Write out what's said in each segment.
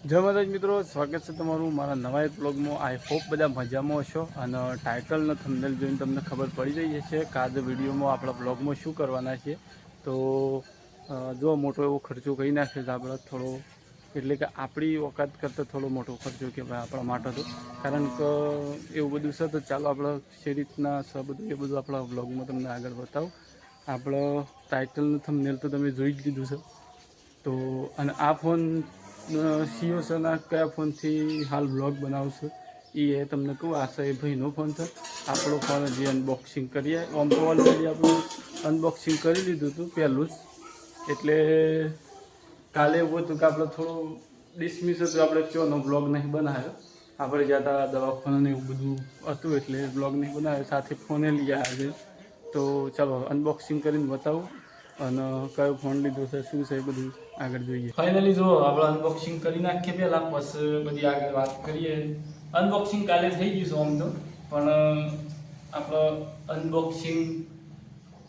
જય માતાજી મિત્રો, સ્વાગત છે તમારું મારા નવા એક બ્લોગમાં। આઈ હોપ બધા મજામાં હશો અને ટાઇટલ અને થંબનેલ જોઈને તમને ખબર પડી રહી છે કે આજે વિડીયોમાં આપણા બ્લોગમાં શું કરવાના છે। તો જો મોટો એવો ખર્ચો કરી નાખ્યો છે આપણે થોડો, એટલે કે આપણી ઓકાત કરતાં થોડો મોટો ખર્ચો કે ભાઈ આપણા માટે તો, કારણ કે એવું બધું છે। તો ચાલો આપણે જે રીતના છે બધું એ બધું આપણા બ્લોગમાં તમને આગળ બતાવું। આપણો ટાઇટલનું થંબનેલ તો તમે જોઈ જ લીધું છે। તો અને આ ફોન સીઓ સરના કયા ફોનથી હાલ બ્લોગ બનાવશો એ તમને કહું। આ છે એ ભાઈનો ફોન છે। આપણો ફોન હજી અનબોક્સિંગ કરીએ, આમ તો ઓલરેડી આપણું અનબોક્સિંગ કરી લીધું હતું પહેલું જ, એટલે કાલે એવું હતું કે આપણે થોડું ડિસમિસ હતું, આપણે ચોનો બ્લોગ નહીં બનાવ્યો। આપણે જ્યાં હતા દવાખાને એવું બધું હતું એટલે બ્લોગ નહીં બનાવ્યો, સાથે ફોને લઈ આવ્યા છે। તો ચાલો અનબોક્સિંગ કરીને બતાવું અને કયો ફોન લીધો છે, શું છે, બધું આગળ જોઈએ। ફાઇનલી જો આપણે અનબોક્સિંગ કરી નાખીએ પહેલાં, પછી બધી આગળ વાત કરીએ। અનબોક્સિંગ કાલે થઈ ગયું છે આમ તો, પણ આપણે અનબોક્સિંગ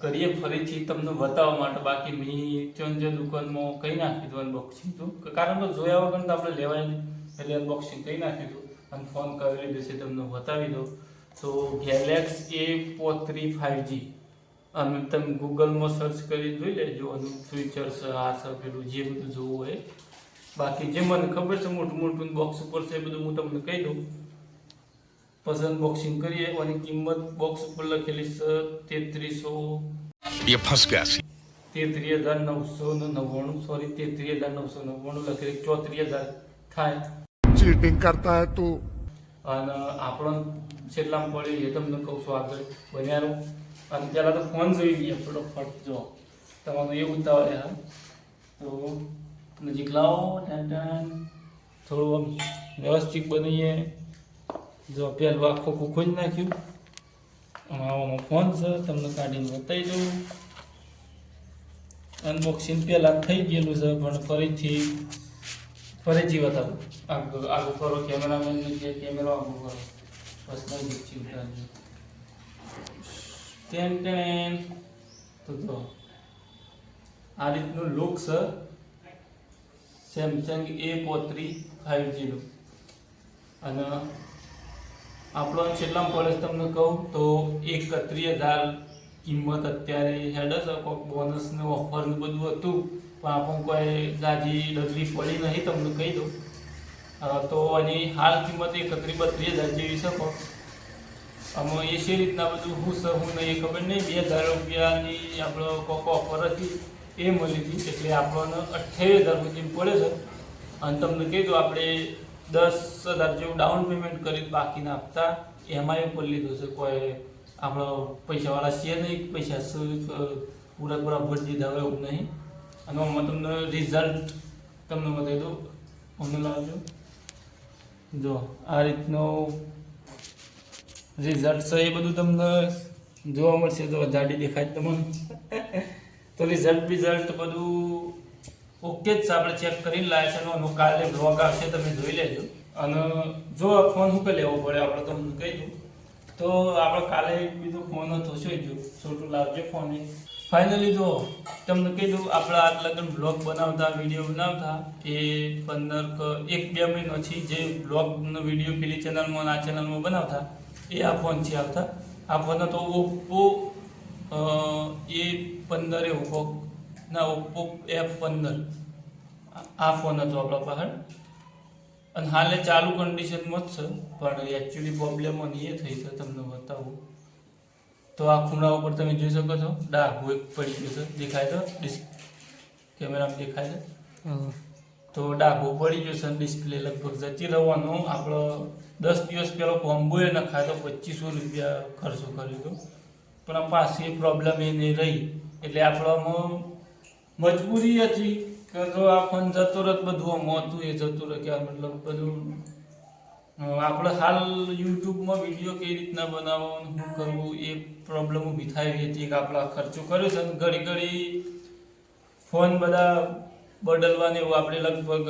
કરીએ ફરીથી તમને બતાવવા માટે। બાકી મેં ચંજ દુકાનમાં કહી નાખ્યું હતું અનબોક્સિંગ તો, કારણ કે જોયા વગર તો આપણે લેવાય નહીં, એટલે અનબોક્સિંગ કહી નાખ્યું હતું અને ફોન કરી લીધો છે, તમને બતાવી દો। તો ગેલેક્સી A43 5G, અને તમે ગૂગલમાં સર્ચ કરી જોઈ લેજો અને ફીચર્સ આ છે પેલું જે બધું જોવું હોય। બાકી જે મને ખબર છે મોટું મોટું બોક્સ ઉપર છે એ બધું હું તમને કહી દઉં, પછી અનબોક્સિંગ કરીએ। અને કિંમત બોક્સ ઉપર લખેલી છે 33,999, સોરી 33,999 લખેલી, 34,000 થાય। चीटिंग करता है तू। અને આપણો છેલ્લામાં પડ્યું એ તમને કહું છું, આગળ બન્યા રહો। અને પહેલાં તો ફોન જોઈ લઈએ ફટોફટ। જો તમારું એ ઉતાવળ હા, તો નજીક લાવો, થોડું આમ વ્યવસ્થિત બનાવીએ। જો પહેલું આખું ખોલી નાખ્યું, આમાં ફોન છે, તમને કાઢીને બતાવી દઉં। અનબોક્સિંગ પહેલાં થઈ ગયેલું છે, પણ ફરીથી બતાવું। આગળ કરો કેમેરામેનને, જે કેમેરો આગળ કરો, બસ નજીકથી ઉતારજો। તો જો આ રીતનું લુક છે સેમસંગ A43 5G નું। અને આપણો છેલ્લામાં પડે તમને કહું તો 31,000 કિંમત અત્યારે હેડ છે। કોઈ બોનસ ને ઓફર ને બધું હતું, પણ આપણને કોઈ જાજી ડગલી પડી નહીં, તમને કહી દઉં। તો એની હાલ કિંમત 31,000-32,000 જેવી છે। પણ આમાં એ છે રીતના બધું હું છે હું નહીં એ ખબર નહીં, 2,000 રૂપિયાની આપણો કોક ઓફર હતી એ મળી હતી, એટલે આપણને 28,000 સુધી પડે છે। અને તમને કહી દઉં આપણે 10,000 જેવું ડાઉન પેમેન્ટ કરી બાકીના હપ્તા એમઆઈ ઉપર લીધો છે। કોઈ આપણો પૈસાવાળા છે નહીં, પૈસા પૂરા ભરી દીધા હોય એવું નહીં। અને આમાં તમને રિઝલ્ટ તમને બતાવી દઉં, અમને લાવજો। જો આ રીતનો રિઝલ્ટ છે એ બધું તમને જોવા મળશે। જો જાડી દેખાય તમને તો રિઝલ્ટ બધું ઓકે જ છે, આપણે ચેક કરીને લાવ્યા છે। એનો કાલે બ્લોગ આવશે, તમે જોઈ લેજો। અને જો આ ફોન શું લેવો પડે આપણે તમને કહી દઉં, તો આપણે કાલે બીજો ફોન હતો શું જો છોટું લાવજો ફોન। ફાઇનલી જો તમને કહી દઉં, આપણે આજ લગન બ્લોગ બનાવતા, વિડીયો બનાવતા એ 1-2 મહિનાથી જે બ્લોગનો વિડીયો પેલી ચેનલમાં આ ચેનલમાં બનાવતા એ આ ફોનથી આવતા। આ ફોન હતો ઓપ્પો A15 એવું ના ઓપ્પો F15 આ ફોન હતો આપણા પાસે, અને હાલે ચાલુ કન્ડિશનમાં જ છે। પણ એકચ્યુઅલી પ્રોબ્લેમ એ થઈ છે, તમને બતાવું તો આ ખૂણા ઉપર તમે જોઈ શકો છો ડાઘ પડી ગયો છે, દેખાય તો કેમેરામાં દેખાય છે, તો ડાઘો પડી ગયો છે। ડિસ્પ્લે લગભગ જતી રહેવાનું। આપણો 10 દિવસ પહેલો કોમ્બોએ નખાય તો 2500 રૂપિયા ખર્ચો કર્યો હતો, પણ આ પાછી પ્રોબ્લેમ એ નહીં રહી, એટલે આપણોમાં મજબૂરી હતી કે જો આ ફોન જતો રહે બધું આમ હતું એ જતું રહે, કે મતલબ બધું આપણે હાલ યુટ્યુબમાં વિડીયો કઈ રીતના બનાવવાનું શું કરવું એ પ્રોબ્લેમ ઊભી થાય એવી હતી કે આપણે ખર્ચો કર્યો છે। ઘડી ફોન બધા બદલવાને એવું આપણે લગભગ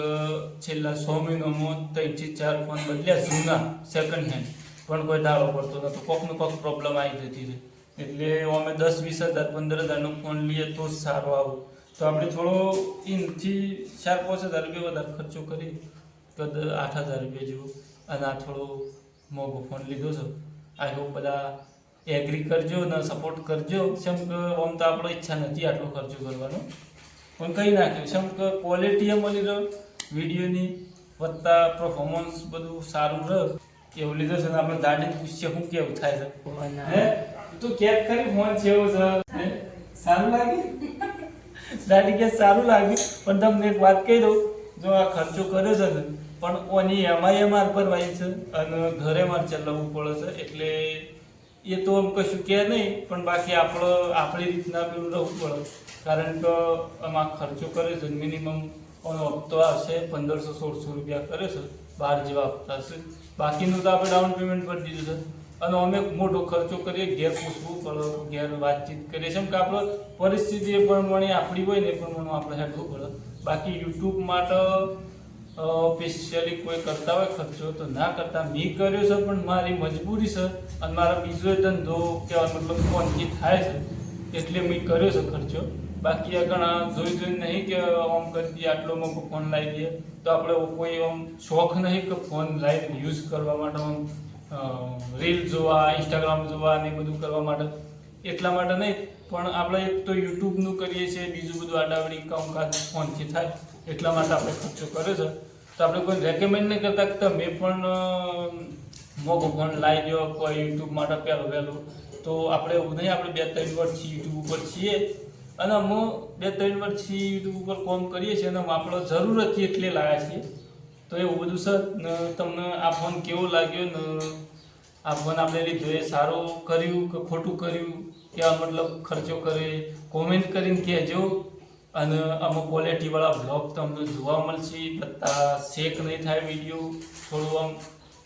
છેલ્લા 6 મહિનામાં 3-4 ફોન બદલ્યા, જૂના સેકન્ડ હેન્ડ, પણ કોઈ ડાળો પડતો નતો, કોકનો કોક પ્રોબ્લેમ આવી જતી હતી। એટલે અમે 10-20,000 15,000નો ફોન લઈએ તો જ સારો આવું, તો આપણે થોડો એનાથી 4-5,000 રૂપિયા વધારે ખર્ચો કરી કદ 8,000 રૂપિયા જેવું, અને આ થોડો મોંઘો ફોન લીધો છે. આઈ હોપ બધા એગ્રી કરજો અને સપોર્ટ કરજો. કેમ કે આમ તો આપણો ઈચ્છા નથી આટલો ખર્ચો કરવાનો, પણ કંઈ નાખ્યું કેમ કે ક્વોલિટી મળી રહ્યો વિડીયોની વત્તા પરફોર્મન્સ બધું સારું રહે એવું લીધો છે. આપણે દાઢી પૂછીએ શું કેવું થાય છે, હે તું કેક કરી ફોન છે એવો છે, સારું લાગે દાઢી કે સારું લાગે. પણ તમને એક વાત કહી દઉં, જો આ ખર્ચો કર્યો છે ને પણ ઓની એમઆઈ માર ભરવાની છે અને ઘરે મારે ચલાવવું પડે છે, એટલે એ તો આમ કશું કહે નહીં, પણ બાકી આપણી રીતના પેલું રહેવું પડે. કારણ કે આમાં ખર્ચો કરે છે મિનિમમ હપ્તો આવશે 1500-1600 રૂપિયા કરે છે, 12 જેવા હપ્તા છે. બાકીનું તો આપણે ડાઉન પેમેન્ટ કરી દીધું છે, અને અમે મોટો ખર્ચો કરીએ, ઘેર પૂછવું પડે, ઘેર વાતચીત કરીએ, કેમ કે આપણે પરિસ્થિતિ એ પ્રમાણે આપણી હોય ને એ પ્રમાણે આપણે હેડવું પડે. બાકી યુટ્યુબ માટે સ્પેશિયલી કોઈ કરતા હોય ખર્ચો તો ના કરતા. મેં કર્યો છે પણ મારી મજબૂરી છે, અને મારા બીજો ધંધો કહેવાનો મતલબ ફોનથી થાય છે એટલે મેં કર્યો છે ખર્ચો. બાકી આગળ જોઈને નહીં કે આમ કરી દઈએ, આટલો મોટો ફોન લાવી દઈએ, તો આપણે કોઈ આમ શોખ નહીં કે ફોન લાવીને યુઝ કરવા માટે, આમ રીલ જોવા, ઇન્સ્ટાગ્રામ જોવા ને બધું કરવા માટે, એટલા માટે નહીં. પણ આપણે એક તો યુટ્યુબનું કરીએ છીએ, બીજું બધું આડાવડી કામકાજ ફોનથી થાય એટલા માટે આપણે ખર્ચો કર્યો છે. તો આપણે કોઈ રેકમેન્ડ નહીં કરતા કે તમે પણ મોંઘો ફોન લાવી દો કોઈ યુટ્યુબ માટે પહેલું. તો આપણે એવું નહીં, આપણે 2-3 વર્ષથી યુટ્યુબ ઉપર છીએ, અને અમે 2-3 વર્ષથી યુટ્યુબ ઉપર કામ કરીએ છીએ, અને આપણે જરૂર હતી એટલે લાવ્યા છીએ. તો એવું બધું છે ને. તમને આ ફોન કેવો લાગ્યો ને, આ ફોન આપણે લીધો એ સારું કર્યું કે ખોટું કર્યું, કેવા મતલબ ખર્ચો કરે, કોમેન્ટ કરીને કહેજો. અને અમુક ક્વોલિટીવાળા બ્લોગ તમને જોવા મળશે, બધા શેક નહીં થાય વિડીયો, થોડું આમ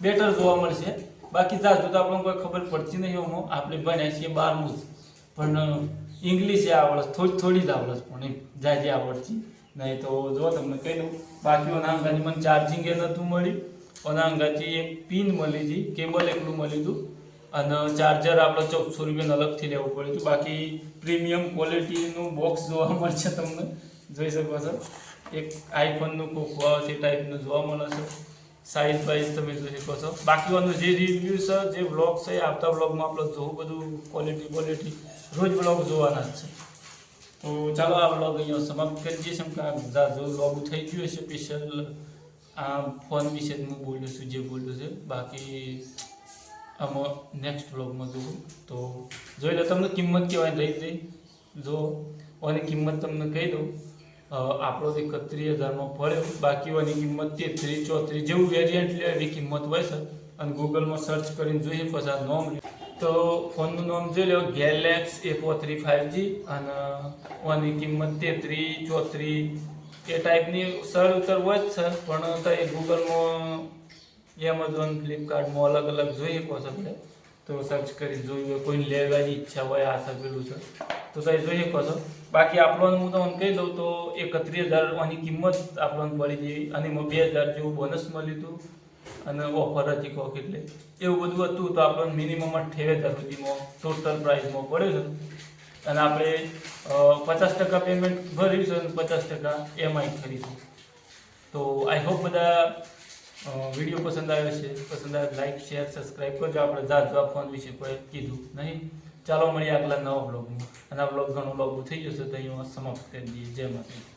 બેટર જોવા મળશે. બાકી જાજુ તો આપણને કોઈ ખબર પડતી નહીં. આમાં આપણે ભણ્યા છીએ 12મું જ, પણ ઇંગ્લિશ આવડે થોડી જ આવડે, પણ જાજી આવડતી નહીં. તો જો તમને કહી દઉં, બાકી ઓના અંગાથી મને ચાર્જિંગ એ નહોતું મળ્યું, ઓના અંગાથી એક પિન મળી હતી, કેબલ એકલું મળ્યું હતું, અને ચાર્જર આપણે 1400 રૂપિયાનું અલગથી લેવું પડ્યું હતું. બાકી પ્રીમિયમ ક્વોલિટીનું બોક્સ જોવા મળશે, તમને જોઈ શકો છો. એક આઈફોનનું કોક છે ટાઈપનું જોવા મળે છે, સાઇઝ વાઇઝ તમે જોઈ શકો છો. બાકીનું જે રિવ્યૂ છે, જે વ્લોગ છે, આવતા વ્લોગમાં આપણે જોવું બધું ક્વોલિટી રોજ વ્લોગ જોવાના જ છે. તો ચાલો આ વ્લોગ અહીંયા સમાપ્ત કરી દઈએ. કેમ કે આ બધા જો વ્લોગ થઈ ગયું છે સ્પેશિયલ આ ફોન વિશે હું બોલ્યો છું જે બોલ્યું છે. બાકી આમાં નેક્સ્ટ વ્લોગમાં જોવું તો જોઈ લો. તમને કિંમત કહેવાય રહી જો ઓની કિંમત તમને કહી દઉં, આપણો 31,000માં પડ્યો. બાકી ઓની કિંમત 33-34 જેવું વેરિયન્ટ લે એવી કિંમત હોય છે, અને ગૂગલમાં સર્ચ કરીને જોઈએ પછી આ નોમ. તો ફોનનું નામ જોઈ લો, ગેલેક્સ A43 5G, અને ઓની કિંમત 33-34 એ ટાઈપની સર ઉતર હોય જ છે. પણ તો એ ગૂગલમાં, એમેઝોન, ફ્લિપકાર્ટમાં અલગ અલગ જોઈએ શકો આપણે. તો સર્ચ કરી જોઈએ, કોઈને લેવાની ઈચ્છા હોય આ સગેલું છે તો તમે જોઈ શકો છો. બાકી આપણને હું તમને કહી દઉં તો 31,000 આની કિંમત આપણને પડી ગઈ, અને 2,000 જેવું બોનસ મળ્યું હતું, અને ઓફર હતી કોક, એટલે એવું બધું હતું. તો આપણને મિનિમમ 28,000 સુધીમાં ટોટલ પ્રાઇસમાં પડ્યો છે. અને આપણે 50% પેમેન્ટ ભર્યું છે અને 50% એમઆઈ કરીશું. તો આઈ હોપ બધા વિડીયો પસંદ આવ્યો છે. પસંદ આવે લાઈક, શેર, સબસ્ક્રાઈબ કરજો. આપણે જાત ફોન વિશે કોઈ કીધું નહીં. ચાલો મળીએ આગલા નવા બ્લોગમાં. અને આ બ્લોગ ઘણો લોંગ થઈ જશે તો અહીંયા સમાપ્ત કરી દઈએ. જય માતા.